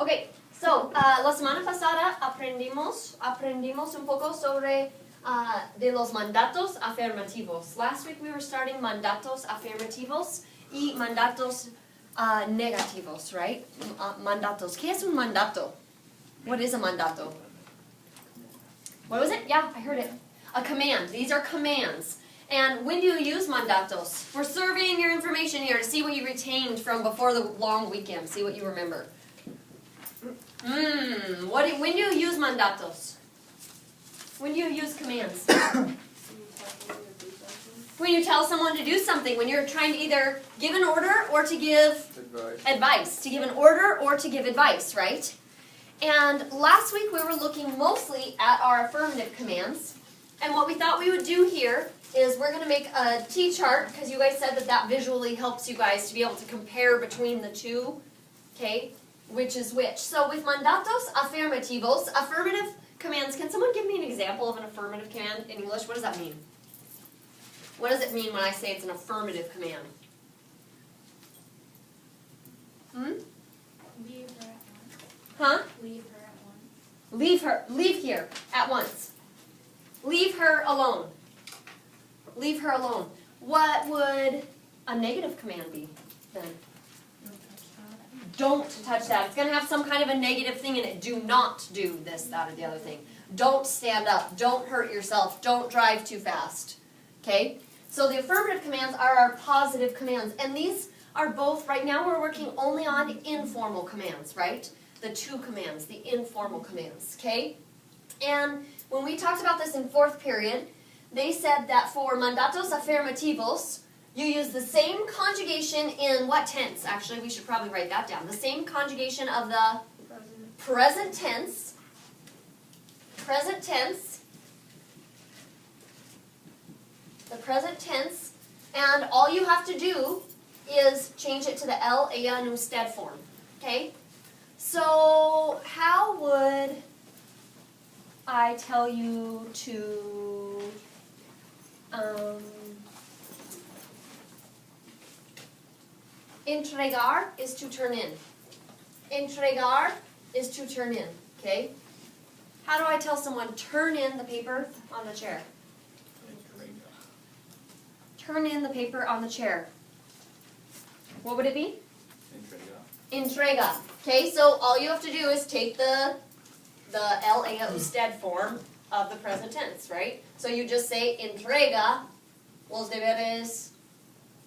Ok, so, la semana pasada aprendimos un poco sobre de los mandatos afirmativos. Last week we were starting mandatos afirmativos y mandatos negativos, right? Mandatos. ¿Qué es un mandato? What is a mandato? What was it? Yeah, I heard it. A command. These are commands. And when do you use mandatos? We're surveying your information here to see what you retained from before the long weekend. See what you remember. When do you use mandatos? When do you use commands? When you tell someone to do something. When you're trying to either give an order or to give advice. To give an order or to give advice, right? And last week we were looking mostly at our affirmative commands. And what we thought we would do here is we're going to make a T-chart, because you guys said that that visually helps you guys to be able to compare between the two, okay, which is which. So with mandatos afirmativos, affirmative commands, can someone give me an example of an affirmative command in English? What does that mean? What does it mean when I say it's an affirmative command? Leave her at once. Huh? Leave her at once. Leave here at once. Leave her alone. Leave her alone. What would a negative command be then? Don't touch that. It's going to have some kind of a negative thing in it. Do not do this, that, or the other thing. Don't stand up. Don't hurt yourself. Don't drive too fast. Okay? So the affirmative commands are our positive commands. And these are both, right now we're working only on informal commands, right? The two commands, the informal commands. Okay? And when we talked about this in fourth period, they said that for mandatos afirmativos, you use the same conjugation in what tense? Actually, we should probably write that down. The same conjugation of the present tense, the present tense, and all you have to do is change it to the el, ella, and usted form. Okay? So, how would I tell you to entregar is to turn in. Entregar is to turn in, okay? How do I tell someone turn in the paper on the chair? Turn in the paper on the chair. What would it be? Entrega. Okay, so all you have to do is take the el, ella, usted form of the present tense, right? So you just say entrega los deberes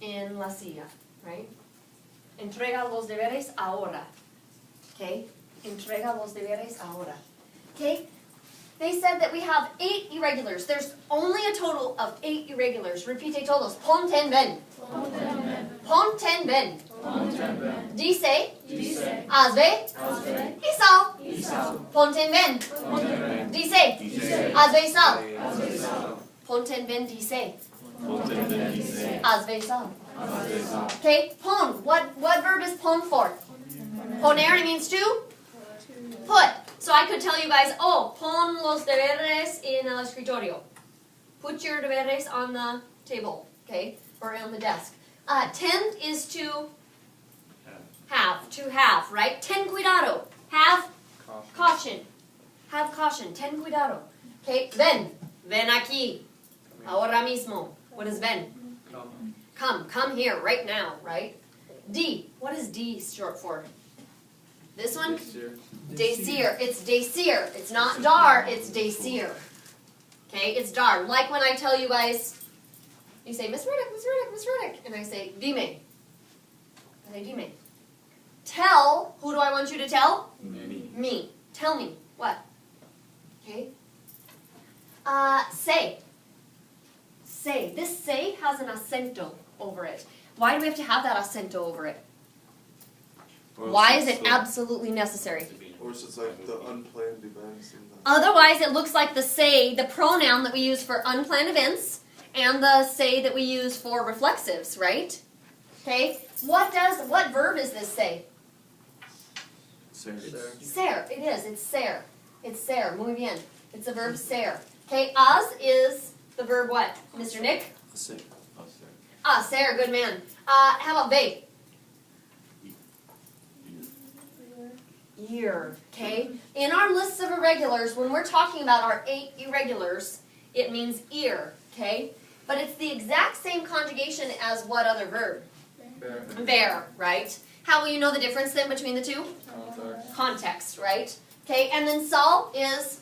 en la silla, right? Entrega los deberes ahora. Okay? Entrega los deberes ahora. Okay? They said that we have 8 irregulars. There's only a total of 8 irregulars. Repite todos. Ponten ven. Ponten ven. Dice. Hazve. Y sal. Ponten ven. Dice. Hazve y sal. Ponten ven dice. Hazve y sal. Okay, pon. What verb is pon for? Poner means to put. So I could tell you guys, oh, pon los deberes en el escritorio. Put your deberes on the table, okay, or on the desk. Tend is to have, right? Ten cuidado. Have caution. Have caution. Ten cuidado. Okay, ven aquí. Ahora mismo. What is ven? Come here, right now, right? D, what is D short for? This one? Desir. It's desir. It's not dar, it's desir. Okay, it's dar. Like when I tell you guys, you say, Miss Ruddock, and I say, dime. I say, dime. Tell, who do I want you to tell? Me. Tell me. What? Okay. Say. Say. This say has an acento over it. Why do we have to have that acento over it? Why is it absolutely necessary? Or it's just like the unplanned events. Otherwise, it looks like the say, the pronoun that we use for unplanned events, and the say that we use for reflexives, right? Okay. What verb is this say? Ser. Ser. It is. It's ser. It's ser. Muy bien. It's the verb ser. Okay. Az is the verb what? Mr. Nick? Ser. Ser. Good man. How about ve? here, okay? In our lists of irregulars, when we're talking about our 8 irregulars, it means ear, okay? But it's the exact same conjugation as what other verb? Bear. Bear, right? How will you know the difference then between the two? Context, right? Okay, and then sal is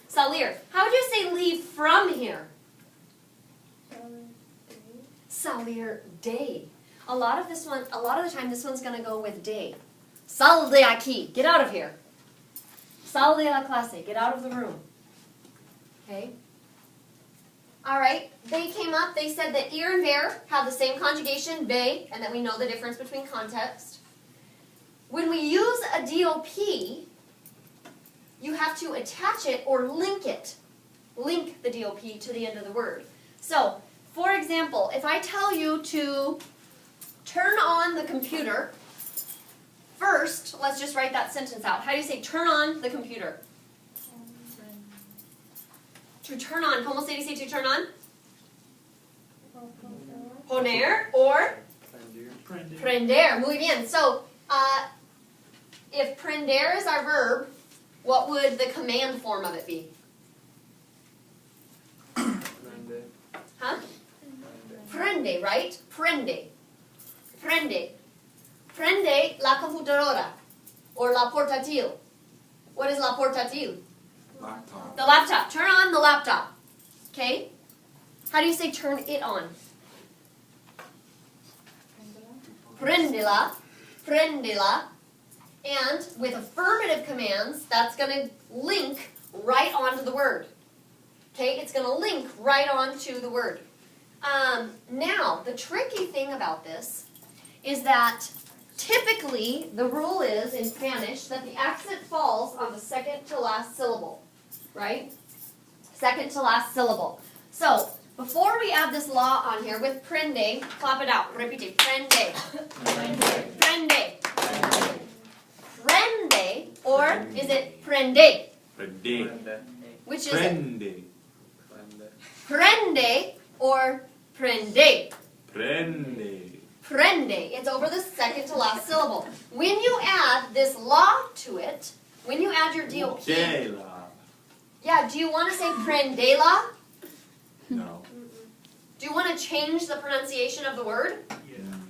salir. How would you say leave from here? Salir day. A lot of the time this one's gonna go with day. Sal de aquí, get out of here. Sal de la clase, get out of the room. Okay? Alright, they came up, they said that ear and bear have the same conjugation, be, and that we know the difference between context. When we use a DOP, you have to attach it or link it. Link the DOP to the end of the word. So, for example, if I tell you to turn on the computer, first, let's just write that sentence out. How do you say turn on the computer? To turn on. ¿Cómo se dice to turn on? Poner or prender. Muy bien. So, if prender is our verb, what would the command form of it be? Huh? Prende, right? Prende. Prende. Prende la computadora. Or la portátil. What is la portátil? Laptop. The laptop. Turn on the laptop. Okay? How do you say turn it on? Prendela. Prendela. And with affirmative commands, that's going to link right onto the word. Okay? It's going to link right onto the word. Now, the tricky thing about this is that typically the rule is in Spanish that the accent falls on the second to last syllable. Right? Second to last syllable. So, before we add this law on here with prende, clap it out. Repite. Prende. Prende. Prende. Prende. Or is it prende? Prende. Which is it? Prende. Prende or prende? Prende. Prende. It's over the second to last syllable. When you add this law to it, when you add your DOP, Jela. yeah, do you want to say prendela? No. Do you want to change the pronunciation of the word?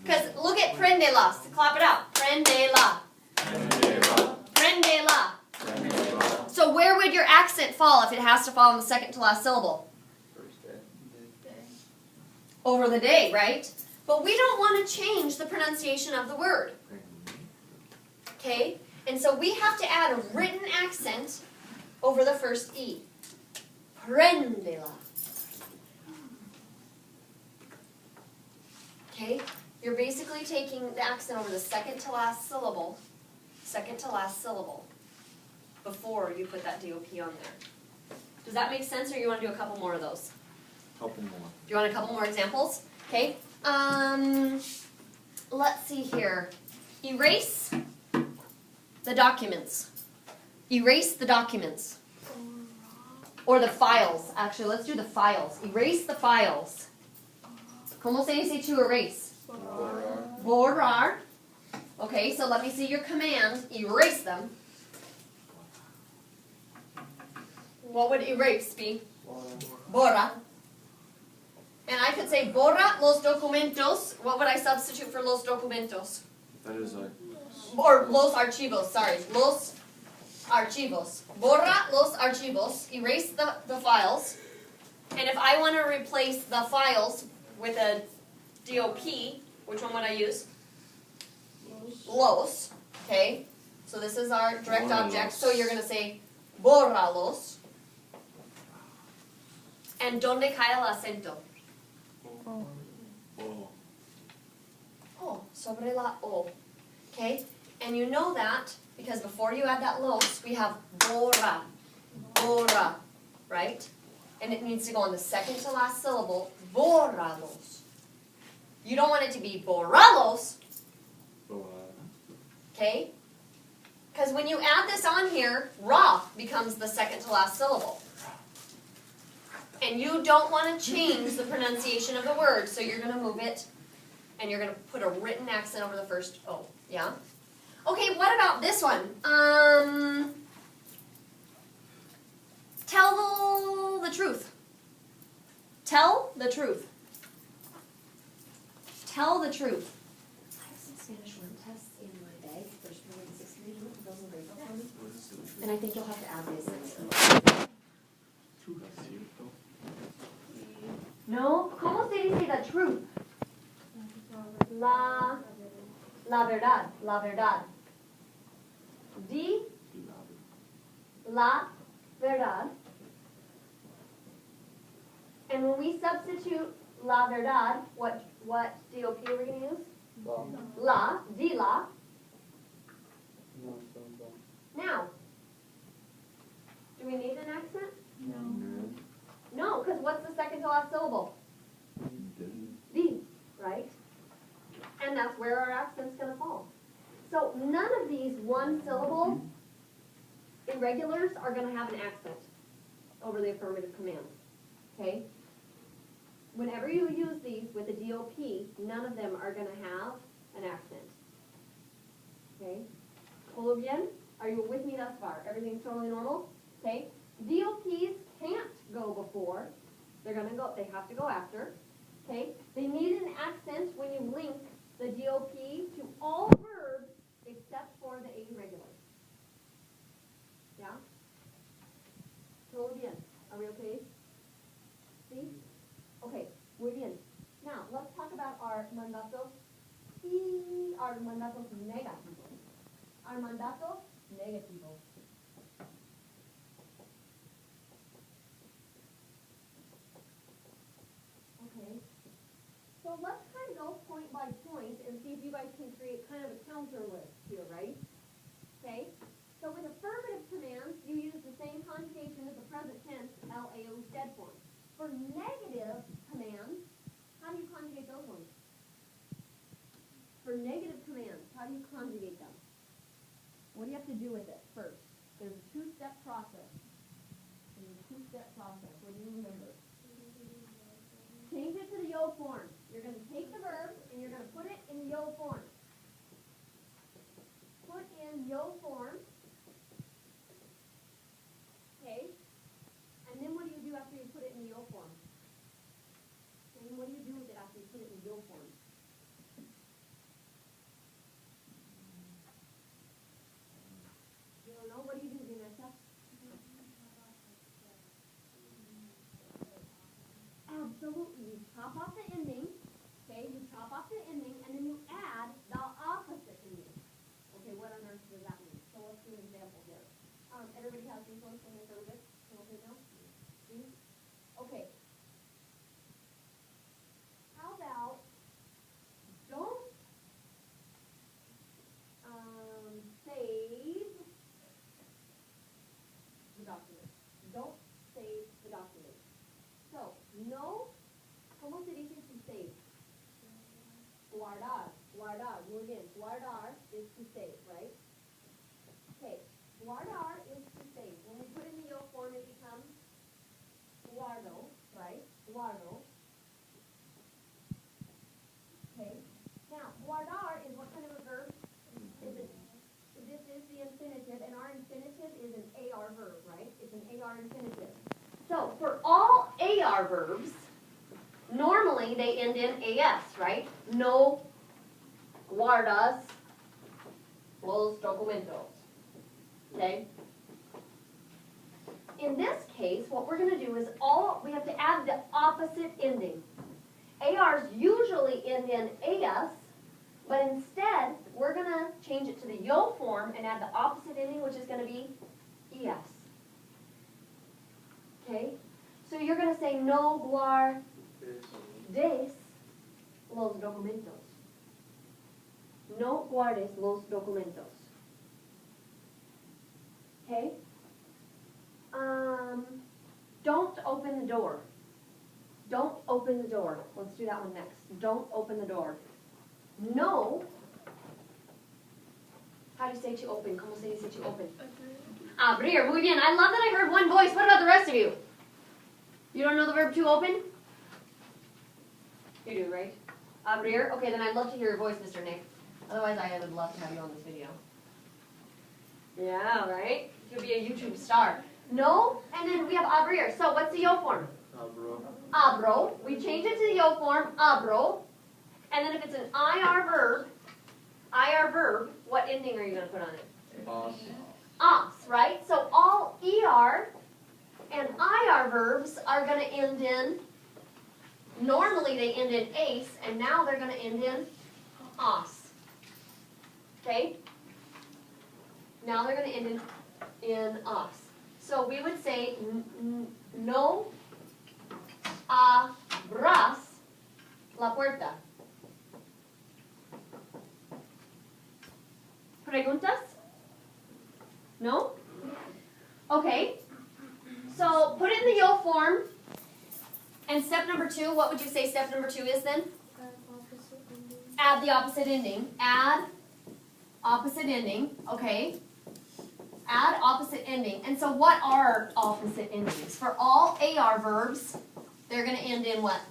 Because look at prendela. Clap it out. Prendela. Prendela. Prendela. Prendela. So where would your accent fall if it has to fall on the second to last syllable? Over the day, right? But we don't want to change the pronunciation of the word. Okay? And so we have to add a written accent over the first E. Prendela. Okay? You're basically taking the accent over the second to last syllable. Second to last syllable. Before you put that DOP on there. Does that make sense, or you want to do a couple more of those? Couple more. Do you want a couple more examples? Okay. Let's see here. Erase the documents. Erase the documents. Or the files. Actually, let's do the files. Erase the files. ¿Cómo se dice to erase? Borrar. Okay, so let me see your command. Erase them. What would erase be? Borra. And I could say borra los documentos. What would I substitute for los documentos? That is like. Or los archivos, sorry. Los archivos. Borra los archivos. Erase the files. And if I want to replace the files with a DOP, which one would I use? Los. Okay. So this is our direct object. So you're going to say borralos. And donde cae el acento? Oh. Oh, sobre la O. Okay? And you know that because before you add that los, we have borra. Borra. Right? And it needs to go on the second to last syllable. Borralos. You don't want it to be borralos. Okay? Because when you add this on here, ra becomes the second to last syllable. And you don't want to change the pronunciation of the word, so you're going to move it, and you're going to put a written accent over the first O. Yeah? Okay, what about this one? Tell the truth. Tell the truth. Tell the truth. I have some Spanish 1 tests in my bag for spring and 6th grade. You want to put those in grade book for me? What is it? And I think you'll have to add these things. No, ¿cómo se dice the truth? La verdad, la verdad. Di la verdad. And when we substitute la verdad, what DOP are we going to use? La, di la. Now, do we need an accent? No, because what's the second to last syllable? Di, right? And that's where our accent's going to fall. So none of these one syllable irregulars are going to have an accent over the affirmative commands. Okay? Whenever you use these with a DOP, none of them are going to have an accent. Okay? Todo bien? Are you with me thus far? Everything's totally normal? Okay? DOPs can't go before. They're going to go, they have to go after. Okay? They need an accent when you link the DOP to all verbs except for the irregulars. Yeah? Todo bien. Are we okay? See? Okay, muy bien. Now, let's talk about our mandatos y our mandatos negativos. Our mandatos negativos. Okay. So let's kind of go point by point and see if you guys can create kind of a counter list here, right? Okay. So with affirmative commands, you use the same conjugation as the present tense, LAO stead form. For negative commands, how do you conjugate those ones? For negative commands, how do you conjugate them? What do you have to do with it first? There's a two-step process. What do you remember? Change it to the yo form. You're going to take the verb and you're going to put it in the yo form. Put in yo form. Okay? And then what do you do after you put it in the yo form? And then what do you do with it after you put it in yo form? You don't know? What do you do, Vanessa? Absolutely. You chop off the ending. Okay? You chop off the ending and then you add the opposite ending. Okay, what on earth does that mean? So let's do an example here. Everybody has these ones when they heard it? Okay, now? See? Okay. How about don't save the document. Don't save the document. So, no, ¿cómo se dice to save? Guardar. Guardar. Muy bien. Guardar is to save, right? Okay. Guardar is to save. When we put in the yo form, it becomes guardo, right? Guardo. Okay. Now, guardar is what kind of a verb? This is the infinitive, and our infinitive is an AR verb, right? It's an AR infinitive. So, for all AR verbs, normally they end in AS, right? No guardas los documentos. Okay? In this case, what we're going to do is we have to add the opposite ending. ARs usually end in AS, but instead, we're going to change it to the yo form and add the opposite ending, which is going to be ES. Okay? So you're going to say, no guardes los documentos. No guardes los documentos. Okay? Don't open the door. Don't open the door. Let's do that one next. Don't open the door. No. How do you say to open? ¿Cómo se dice to open? Abrir. Muy bien. I love that I heard one voice. What about the rest of you? You don't know the verb to open? You do, right? Abrir. Okay, then I'd love to hear your voice, Mr. Nick. Otherwise, I would love to have you on this video. Yeah, right? You'll be a YouTube star. No, and then we have abrir. So what's the yo form? Abro. Abro. We change it to the yo form, abro. And then if it's an IR verb, what ending are you going to put on it? Os, right? So all ER and IR verbs are going to end in, normally they end in ace, and now they're going to end in os. Okay? Now they're going to end in os. So we would say, no abras la puerta. Preguntas? No? Okay. So put it in the yo form. And step number 2, what would you say step number 2 is then? Add the opposite ending. Add opposite ending. Okay. Add opposite ending. And so what are opposite endings? For all AR verbs, they're going to end in what?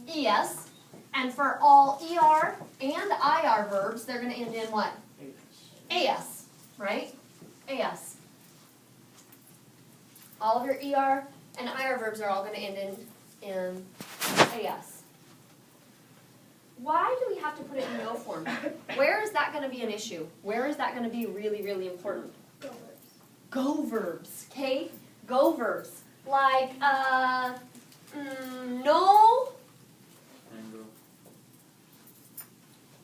ES. And for all ER and IR verbs, they're going to end in what? AS. Right? AS. All of your ER and IR verbs are all going to end in AS. Why do we have to put it in no form? Where is that going to be an issue? Where is that going to be really, really important? Go verbs. Go verbs, okay? Go verbs. Like, no, Mango.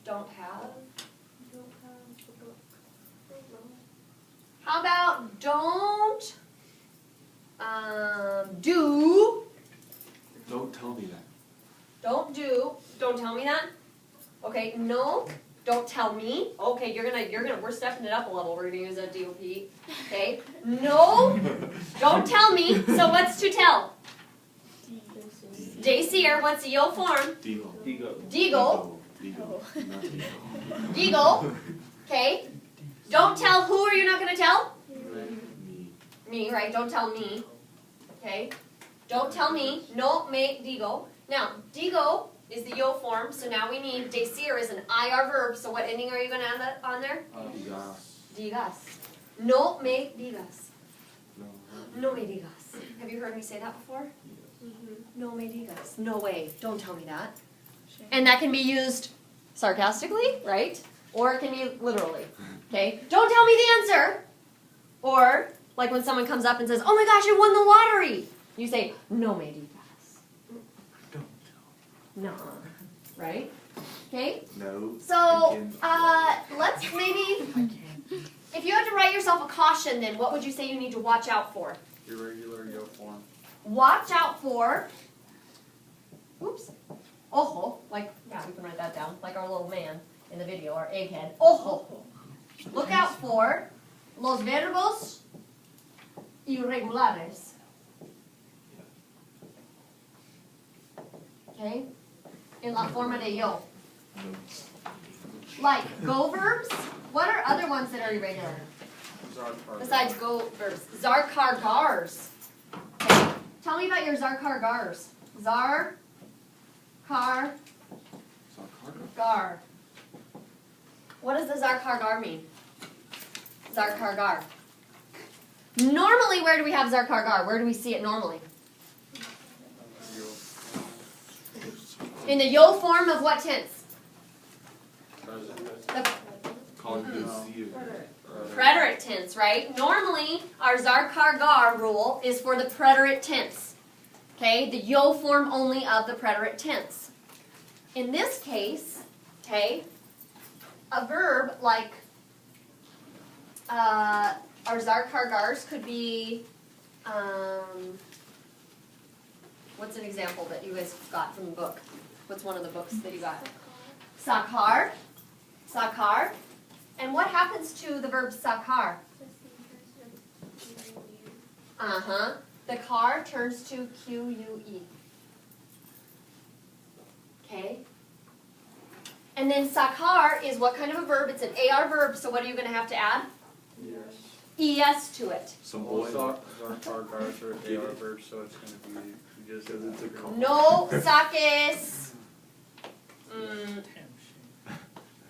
don't have. Don't have the book. How about don't, do, Don't tell me that. don't do, don't tell me that. Okay, no, don't tell me. Okay, we're stepping it up a level. We're gonna use a DOP. Okay, no, don't tell me. So what's to tell? Dacier, what's the yo form? Digo. Digo. Digo. Not Digo. Digo. Okay. Don't tell who are you not gonna tell? Me. Me, right? Don't tell me. Okay. Don't tell me. No me digo. Now, digo is the yo form, so now we need decir is an IR verb, so what ending are you going to add that on there? Digas. Digas. No me digas. No. No me digas. Have you heard me say that before? No me digas. No way. Don't tell me that. And that can be used sarcastically, right? Or it can be literally. Okay? Don't tell me the answer. Or, like when someone comes up and says, oh my gosh, I won the lottery. You say, no me digas. No, right? Okay? No. So, let's maybe, if you had to write yourself a caution then, what would you say you need to watch out for? Irregular yo form. Watch out for, oops, ojo, like, yeah, we can write that down, like our little man in the video, our egghead, ojo. Look out for los verbos irregulares. Okay? In la forma de yo. No. Like go verbs. What are other ones that are irregular? Besides go verbs. Zarkargars. Okay. Tell me about your zarkargars. Zarkargar. What does the zarkargar mean? Zarkargar. Normally, where do we have zarkargar? Where do we see it normally? In the yo form of what tense? The preterite tense, right? Normally, our zarkargar rule is for the preterite tense. Okay, the yo form only of the preterite tense. In this case, okay, a verb like our zarkargars could be, what's an example that you guys got from the book? What's one of the books that you got? Sakar. Sakar. And what happens to the verb sakar? Uh-huh. The car turns to Q-U-E. Okay? And then sakar is what kind of a verb? It's an AR verb, so what are you going to have to add? ES to it. Some Both oil. Zarkargars are AR verbs, so it's going to be just Because it's a call. No saques.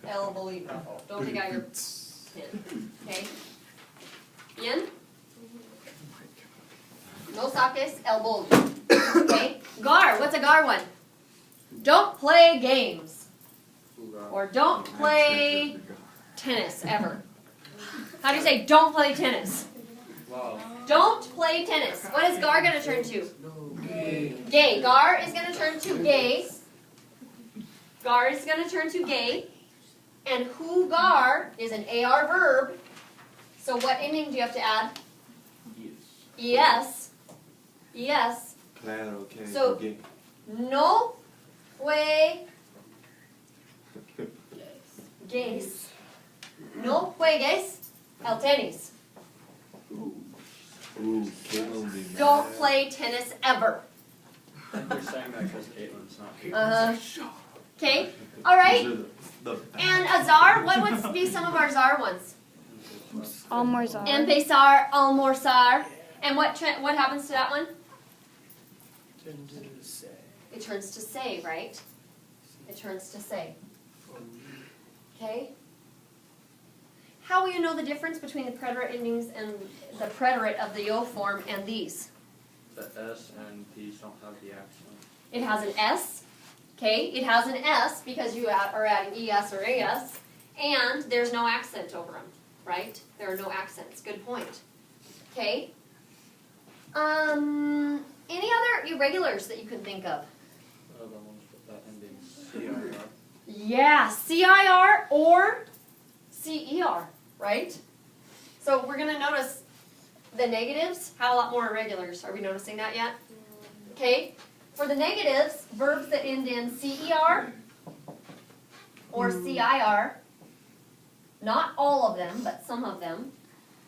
El bolígrafo. Don't take out your 10. Okay? Bien? No saques el bol. Okay? Gar, what's a gar one? Don't play games. Or don't play tennis ever. How do you say don't play tennis? Wow. Don't play tennis. What is gar going to turn to? Gay. Gar is going to turn to gay. Gar is going to turn to gay. And who gar is an AR verb. So what ending do you have to add? Yes. Yes. Claro, okay. So- okay. No juegues. No juegues el tenis. Ooh, Caitlin. Don't play tennis ever. I think you're saying that because Caitlin's not. Okay. All right. These are the And a czar. What would be some of our czar ones? Almorzar. Empezar, almorzar. And what happens to that one? It turns to say, right? It turns to say. Okay? How will you know the difference between the preterite endings and the preterite of the yo form and these? The S and P's don't have the accent. It has an S. Okay? It has an S because you are adding ES or AS. And there's no accent over them, right? There are no accents. Good point. Okay? Any other irregulars that you can think of? The ones with that ending CIR. Yeah, CIR or CER, right? So we're going to notice the negatives have a lot more irregulars. Are we noticing that yet? Okay. For the negatives, verbs that end in CER or CIR, not all of them, but some of them,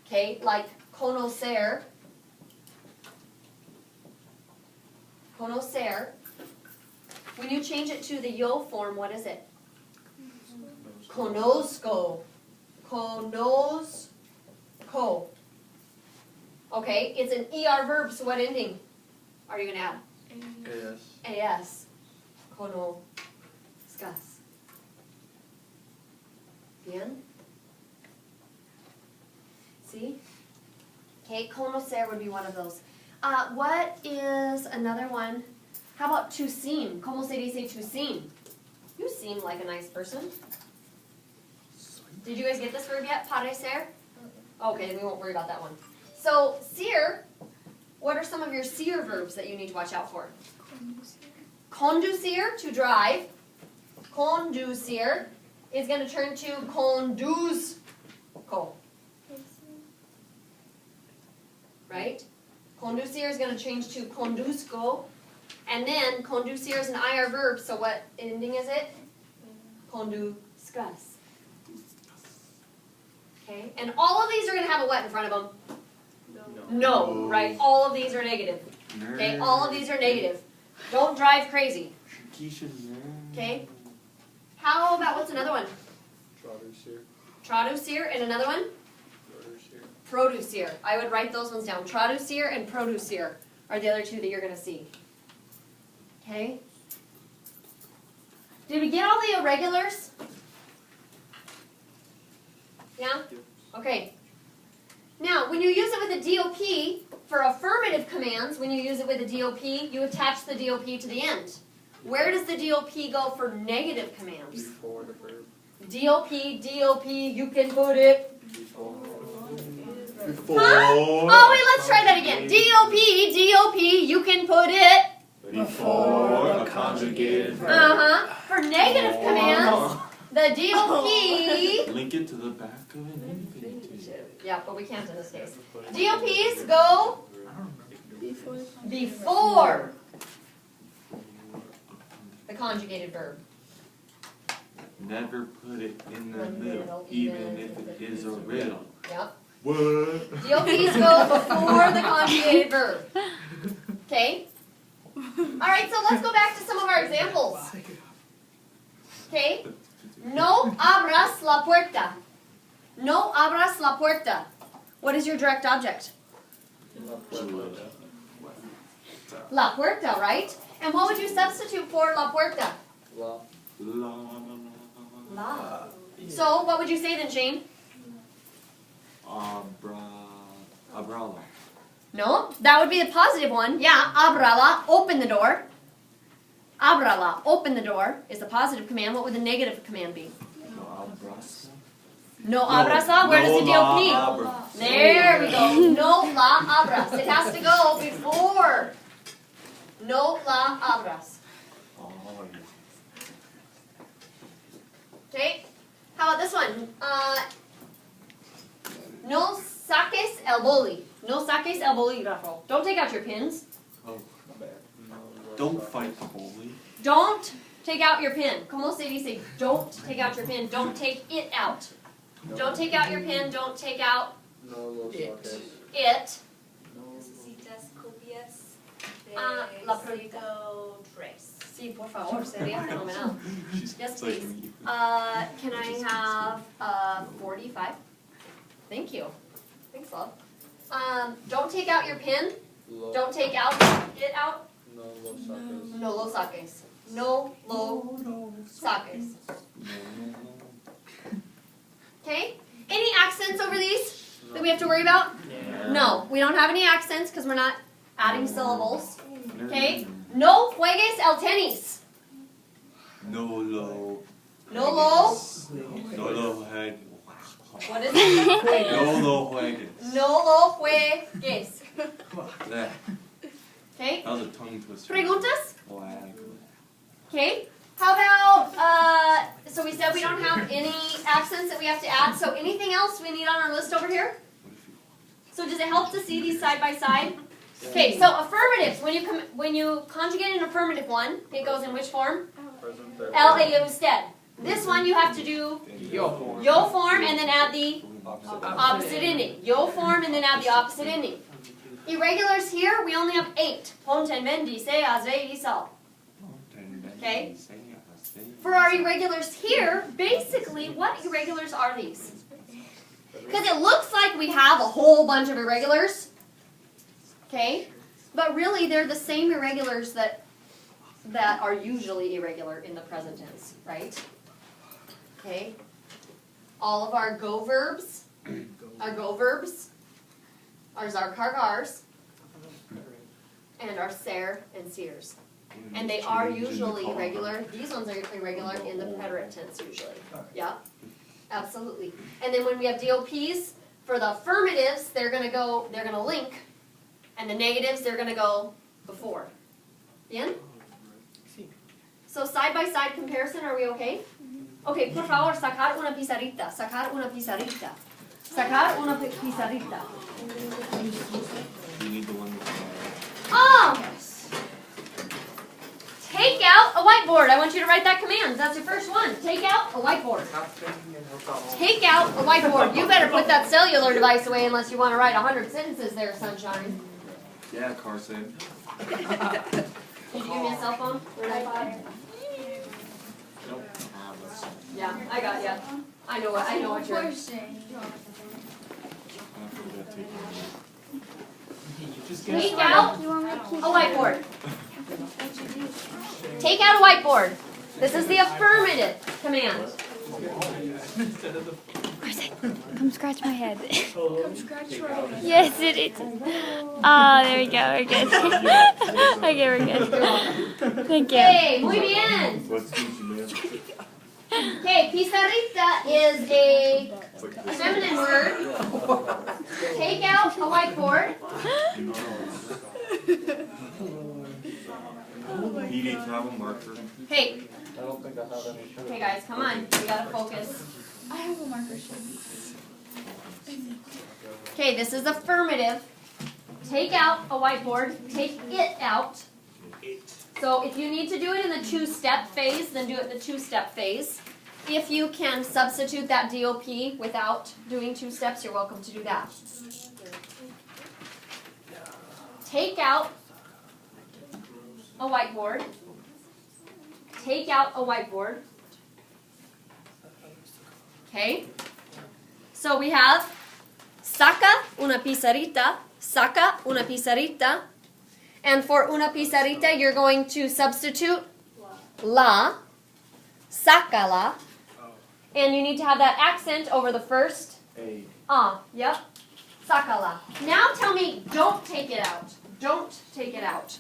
okay, like conocer. Conocer. When you change it to the yo form, what is it? Conozco. Conozco. Okay, it's an ER verb, so what ending are you going to add? AS. AS. Conozcas. Bien? See? Okay, conocer would be one of those. What is another one? How about to seem? Como se dice to seem? You seem like a nice person. Did you guys get this verb yet? Parecer? Okay, then we won't worry about that one. So, ser, what are some of your ser verbs that you need to watch out for? Conducir, to drive. Conducir is going to turn to conduzco. Right? Conducir is going to change to conduzco. And then conducir is an IR verb, so what ending is it? Conduzcas. Okay? And all of these are going to have a what in front of them? No, right? All of these are negative. Okay? All of these are negative. Don't drive crazy. Okay? How about what's another one? Traducir. Traducir and another one? Producir. I would write those ones down. Traducir and producir are the other two that you're going to see. Okay? Did we get all the irregulars? Yeah? Okay. Now, when you use it with a DOP, for affirmative commands, when you use it with a DOP, you attach the DOP to the end. Where does the DOP go for negative commands? Before the verb. DOP, you can put it. Before. Huh? Oh, wait, let's try that again. DOP, you can put it. Before a conjugated verb. Uh-huh. For negative commands, the DOP... Link it to the back of an infinitive. Yeah, but we can't in this case. DOPs go before the conjugated verb. Never put it in the middle, even if it is a riddle. Yep. What? DOPs go before the conjugated verb. Okay? Alright, so let's go back to some of our examples. Okay? No abras la puerta. No abras la puerta. What is your direct object? La puerta, right? And what would you substitute for la puerta? La. La. So, what would you say then, Shane? Abrala. No, that would be the positive one. Yeah, abrala, open the door. Abrala, open the door is the positive command. What would the negative command be? No abrasa. No abrasa, where does the DOP? There we go. No la abras. It has to go before. No la abras. Oh, Okay. How about this one? No saques el boli. No saques el bolígrafo. Don't take out your pins. oh. Don't fight the bully. Don't take out your pin. Como se dice? Don't take out your pin. Don't take it out. Don't take out your pin. Don't take out No los saques. it. Necesitas copias de La prueba. Ciego 3. Sí, por favor. Sería fenomenal. She's Yes, like please. me. Can I have 45? Thank you. Thanks, love. Don't take out your pin. Lo- Don't take out it out. No los saques. No lo saques. No lo saques. Okay? Any accents over these that we have to worry about? No, we don't have any accents because we're not adding syllables. Okay? No juegues el tenis. No lo. No lo. No lo juegues. What is it? No lo juegues. No lo juegues. That Okay? was a tongue twister. Preguntas? Flag. Okay. How about, so we said we don't have any accents that we have to add, so anything else we need on our list over here? So does it help to see these side by side? Okay, so affirmatives, when you conjugate an affirmative one, it goes in which form? Present there. L-A instead. This one you have to do yo form and then add the opposite ending. Yo form and then add the opposite ending. Irregulars here, we only have 8. Ponten, ben, dice, azre, isal. Okay. For our irregulars here, basically, what irregulars are these? Because it looks like we have a whole bunch of irregulars, okay? But really, they're the same irregulars that are usually irregular in the present tense, right? Okay? All of our go verbs, our zarkargars, and our ser and seers. And they are usually irregular. These ones are irregular in the preterite tense usually. Yeah, absolutely. And then when we have DOPs, for the affirmatives, they're gonna link, and the negatives, they're gonna go before. Bien? So side by side comparison, are we okay? Okay, por favor, sacar una pizarrita, sacar una pizarrita. Sacar una pizarrita. You need the one with Oh! Take out a whiteboard. I want you to write that command. That's your first one. Take out a whiteboard. Take out a whiteboard. You better put that cellular device away unless you want to write 100 sentences there, sunshine. Yeah, Carson. Can you give me a cell phone? Or an iPod? Nope. Yeah, I got ya. I know what you're. I forgot to Take out You want me to a keep whiteboard. Take out a whiteboard. This is the affirmative command. Come scratch my head. Come scratch your head. Yes, it is. Oh, there we go. We're good. Okay, we're good. Thank you. Okay, muy bien. What's these, man? Okay, pizarrita is a feminine word. Take out a whiteboard. He needs to have a marker. Hey, I don't think I have any. okay guys, come on. We gotta focus. I have a marker sheet. Okay, this is affirmative. Take out a whiteboard. Take it out. So if you need to do it in the 2-step phase, then do it in the 2-step phase. If you can substitute that DOP without doing 2 steps, you're welcome to do that. Take out a whiteboard. Take out a whiteboard. Okay? So we have saca una pizarrita, saca una pizarrita. And for una pizarrita, you're going to substitute la, sácala. And you need to have that accent over the first Yep. Sakala. Now tell me, don't take it out. Don't take it out.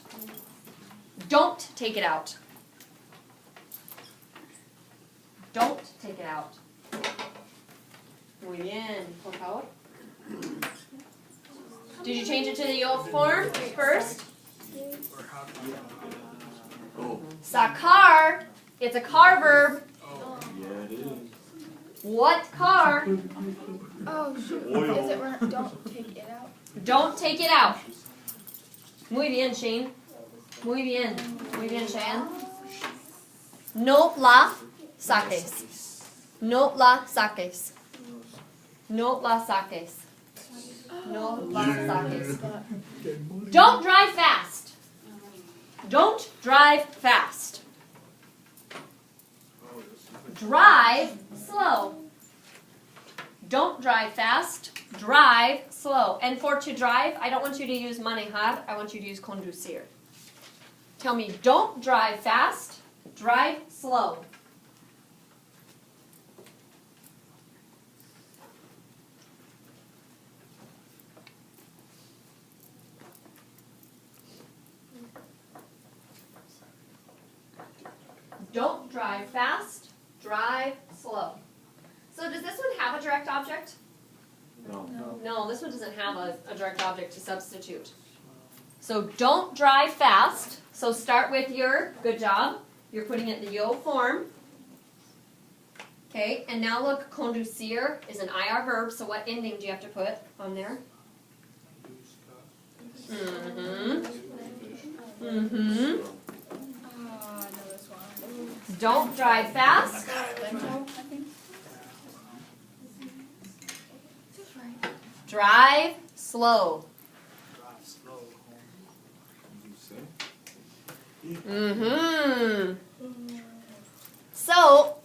Don't take it out. Don't take it out. Muy bien. Por favor. Did you change it to the yo form first? Oh, Sakar. It's a car verb. yeah, it is. What car? Oh, shoot. Oil. Is it run? Don't take it out. Don't take it out. Muy bien, Shane. Muy bien. Muy bien, Cheyenne. No la saques. No la saques. No la saques. No la saques. Don't drive fast. Don't drive fast. Drive slow. Don't drive fast. Drive slow. And for to drive, I don't want you to use manejar. I want you to use conducir. Tell me, don't drive fast. Drive slow. Don't drive fast. Drive slow. So does this one have a direct object? No. No, this one doesn't have a direct object to substitute. So don't drive fast. So start with your, good job. You're putting it in the yo form. Okay, and now look, conducir is an IR verb, so what ending do you have to put on there? Mm-hmm. Mm-hmm. I know this one. Don't drive fast. Lento, I think. Feels right. Drive slow. Mm-hmm. So,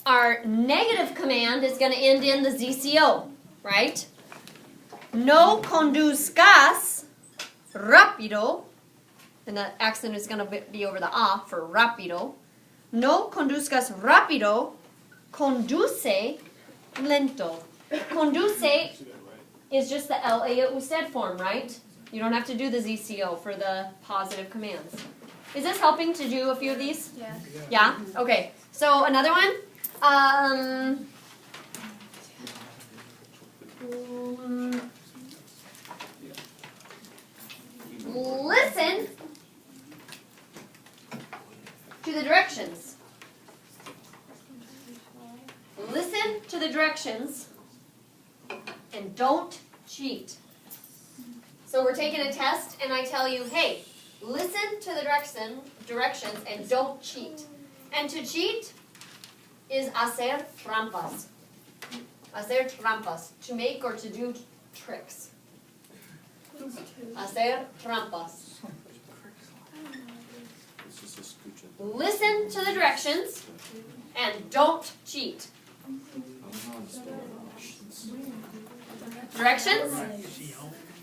our negative command is going to end in the ZCO, right? No conduzcas rápido, and the accent is going to be over the A for rápido. No conduzcas rápido, conduce lento. Conduce is just the LA usted form, right? You don't have to do the ZCO for the positive commands. Is this helping to do a few of these? Yeah. Yeah? Okay. So another one. Listen to the directions. Listen to the directions and don't cheat. So we're taking a test and I tell you, hey, listen to the directions and don't cheat. And to cheat is hacer trampas. Hacer trampas. To make or to do tricks. Hacer trampas. Listen to the directions and don't cheat. Directions?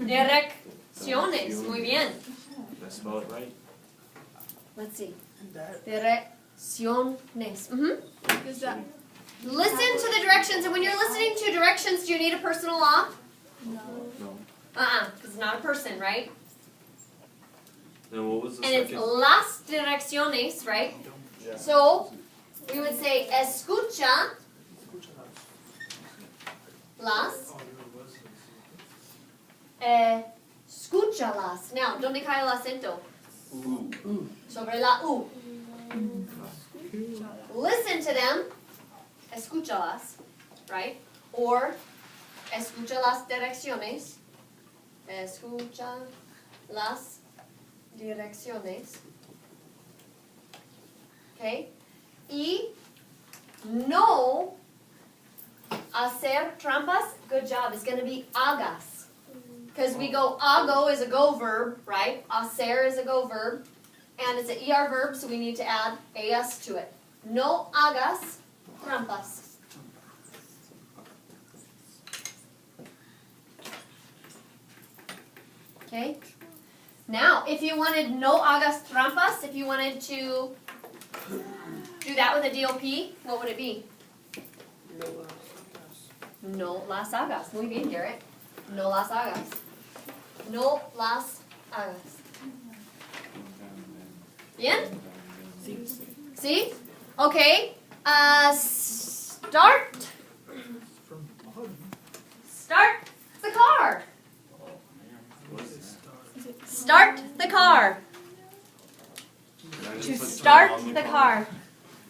Direcciones. Muy bien. Did I spell it right? Let's see. Direcciones. Mm-hmm. Is that? Listen to the directions, and when you're listening to directions, do you need a personal law? No. No. Because it's not a person, right? Then what was the And it's second? las direcciones, right? Yeah. So we would say escucha las. Escúchalas. Now, ¿dónde cae el acento? Sobre la U. Listen to them. Escúchalas, right? Or escucha las direcciones. Escucha las direcciones. Okay? Y no hacer trampas. Good job. It's going to be hagas. Because we go, hago is a go verb, right? Hacer is a go verb. And it's an ER verb, so we need to add AS to it. No hagas trampas. Okay? Now, if you wanted no hagas trampas, if you wanted to do that with a DOP, what would it be? No las hagas. Muy bien, Garrett. No las hagas. No las hagas. Bien? See? Okay. Start. Start the car. Start the car. To start the car.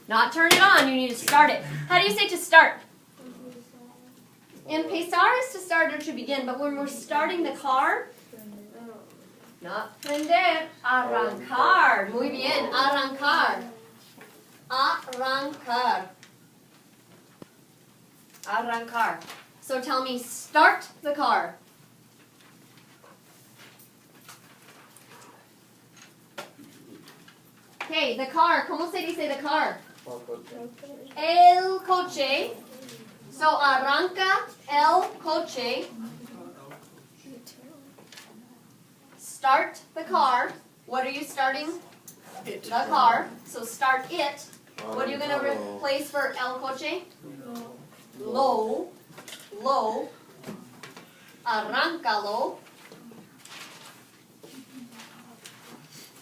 Not turn it on, you need to start it. How do you say to start? Empezar is to start or to begin, but when we're starting the car, not prender, arrancar. Muy bien, arrancar. Arrancar. Arrancar. So tell me, start the car. Okay, the car. ¿Cómo se dice the car? El coche. So arranca el coche. Start the car. What are you starting? The car. So start it. What are you going to replace for el coche? Lo. Lo. Arráncalo.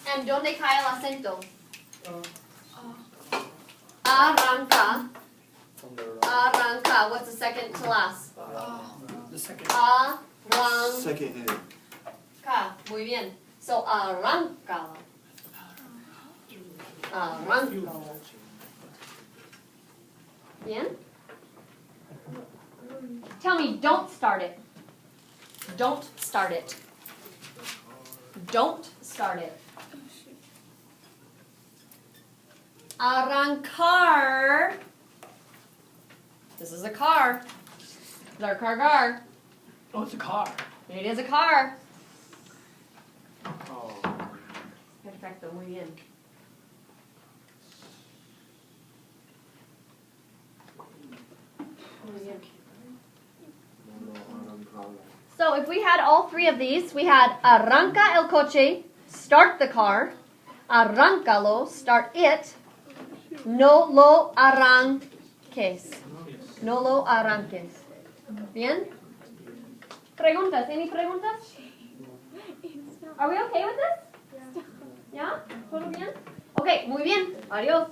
And ¿dónde cae el acento? Arranca. Arranca. What's the second to last? The second. Arranca. Second N. Muy bien. So arráncalo. Arráncalo. Bien? Tell me, don't start it. Don't start it. Don't start it. Arrancar. This is a car. It's our car. Oh, it's a car. It is a car. Oh. Perfecto, muy bien. Muy bien. So if we had all three of these, we had arranca el coche, start the car, arráncalo, start it, no lo arranques. No lo arranques. Bien? Preguntas. Any preguntas? Are we okay with this? Yeah? ¿Todo bien? Okay, muy bien. Adiós.